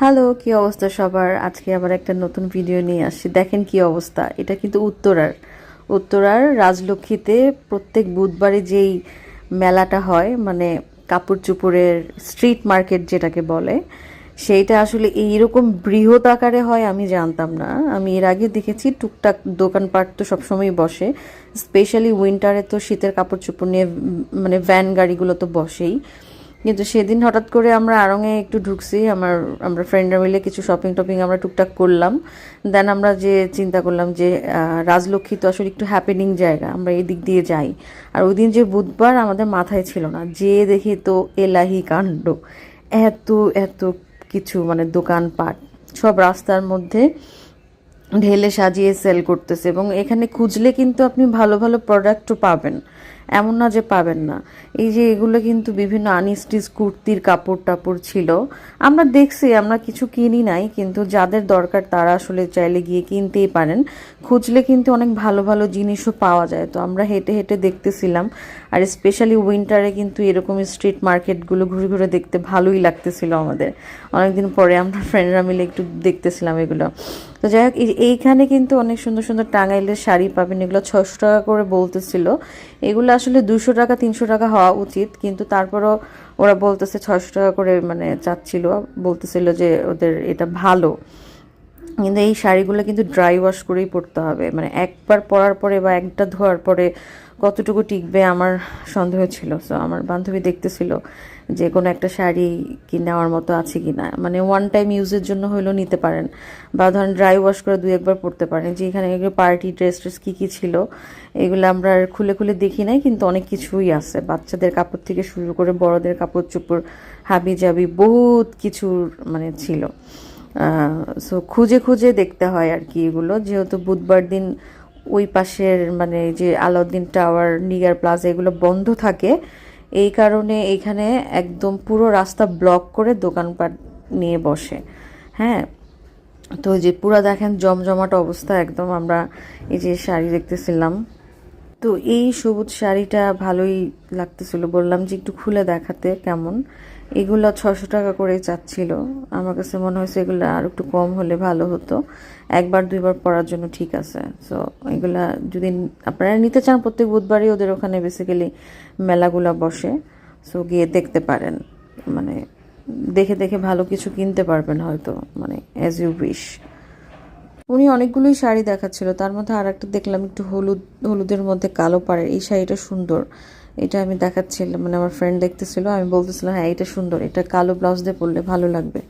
Hello, কি অবস্থা সবার? আজকে আবার একটা নতুন ভিডিও নিয়ে আসছি। দেখেন কি অবস্থা। এটা কিন্তু উত্তরার রাজলক্ষ্মীতে প্রত্যেক বুধবারে যেই মেলাটা হয়, মানে কাপড় চোপড়ের স্ট্রিট মার্কেট যেটাকে বলে, সেইটা আসলে এইরকম বৃহৎ আকারে হয় আমি জানতাম না। আমি এর আগে দেখেছি টুকটাক দোকানপাট তো সবসময় বসে, স্পেশালি উইন্টারে তো শীতের কাপড় চোপড় নিয়ে মানে ভ্যান গাড়িগুলো তো বসেই। কিন্তু সেদিন হঠাৎ করে আমরা আড়ংয়ে একটু ঢুকছি, আমরা ফ্রেন্ডরা মিলে কিছু শপিং টপিং আমরা টুকটাক করলাম। দেন আমরা যে চিন্তা করলাম যে রাজলক্ষ্মী তো আসলে একটু হ্যাপেনিং জায়গা, আমরা এই দিক দিয়ে যাই। আর ওই দিন যে বুধবার আমাদের মাথায় ছিল না, যে দেখি তো এলাহি কাণ্ড, এত এত কিছু, মানে দোকানপাট সব রাস্তার মধ্যে ঢেলে সাজিয়ে সেল করতেছে। এবং এখানে খুঁজলে কিন্তু আপনি ভালো ভালো প্রোডাক্টও পাবেন, এমন না যে পাবেন না। এই যে এগুলো কিন্তু বিভিন্ন আনস্টিচ কুর্তির কাপড় টাপড় ছিল, আমরা দেখছি, আমরা কিছু কিনি নাই, কিন্তু যাদের দরকার তারা আসলে চাইলে গিয়ে কিনতেই পারেন। খুঁজলে কিন্তু অনেক ভালো ভালো জিনিসও পাওয়া যায়। তো আমরা হেঁটে হেঁটে দেখতেছিলাম। আর স্পেশালি উইন্টারে কিন্তু এরকম স্ট্রিট মার্কেটগুলো ঘুরে ঘুরে দেখতে ভালোই লাগতেছিল আমাদের। অনেকদিন পরে আমরা ফ্রেন্ডরা মিলে একটু দেখতেছিলাম এগুলো। তো যাই হোক, এইখানে কিন্তু অনেক সুন্দর সুন্দর টাঙ্গাইলের শাড়ি পাবেন। এগুলো 600 টাকা করে বলতেছিল। এগুলো আসলে 200 টাকা 300 টাকা হওয়া উচিত, কিন্তু তারপরও ওরা বলতেছে 600 টাকা করে, মানে চাচ্ছিল, বলতেছিল যে ওদের এটা ভালো। কিন্তু এই শাড়িগুলো কিন্তু ড্রাই ওয়াশ করেই পরতে হবে, মানে একবার পরার পরে বা একটা ধোয়ার পরে কতটুকু টিকবে আমার সন্দেহ ছিল। সো আমার বান্ধবী দেখতেছিল যে কোনো একটা শাড়ি কি নেওয়ার মতো আছে কি না, মানে ওয়ান টাইম ইউজের জন্য হলেও নিতে পারেন, বা ধরেন ড্রাই ওয়াশ করে 2-1 বার পরতে পারেন। যে এখানে পার্টি ড্রেস ট্রেস কী কী ছিল এগুলো আমরা আর খুলে খুলে দেখি নাই, কিন্তু অনেক কিছুই আছে, বাচ্চাদের কাপড় থেকে শুরু করে বড়দের কাপড় চোপড়, হাবি জাবি বহুত কিছুর মানে ছিল। সো খুঁজে খুঁজে দেখতে হয় আর কি এগুলো, যেহেতু বুধবার দিন ওই পাশের মানে যে আলাউদ্দিন টাওয়ার, নিগার প্লাজা এগুলো বন্ধ থাকে, এই কারণে এইখানে একদম পুরো রাস্তা ব্লক করে দোকানপাট নিয়ে বসে। হ্যাঁ, তো যে পুরা দেখেন জমজমাট অবস্থা একদম। আমরা এই যে শাড়ি দেখতেছিলাম, তো এই সবুজ শাড়িটা ভালোই লাগতেছিল, বললাম যে একটু খুলে দেখাতে কেমন। এগুলো 600 টাকা করে চাচ্ছিল। আমার কাছে মনে হয়েছে এগুলো আর একটু কম হলে ভালো হতো, 1-2 বার পরার জন্য ঠিক আছে। সো এগুলা যদি আপনারা নিতে চান, প্রত্যেক বুধবারই ওদের ওখানে বেসিক্যালি মেলাগুলা বসে। সো গিয়ে দেখতে পারেন, মানে দেখে দেখে ভালো কিছু কিনতে পারবেন হয়তো, মানে অ্যাজ ইউ উইশ। উনি অনেকগুলোই শাড়ি দেখাচ্ছিল, তার মধ্যে আর একটা দেখলাম একটু হলুদ হলুদের মধ্যে কালো পাড়ের, এই শাড়িটা সুন্দর। এটা আমি দেখাচ্ছিলাম, মানে আমার ফ্রেন্ড দেখতেছিল, আমি বলতেছিলাম হ্যাঁ এটা সুন্দর, এটা কালো ব্লাউজ দিয়ে পরলে ভালো লাগবে।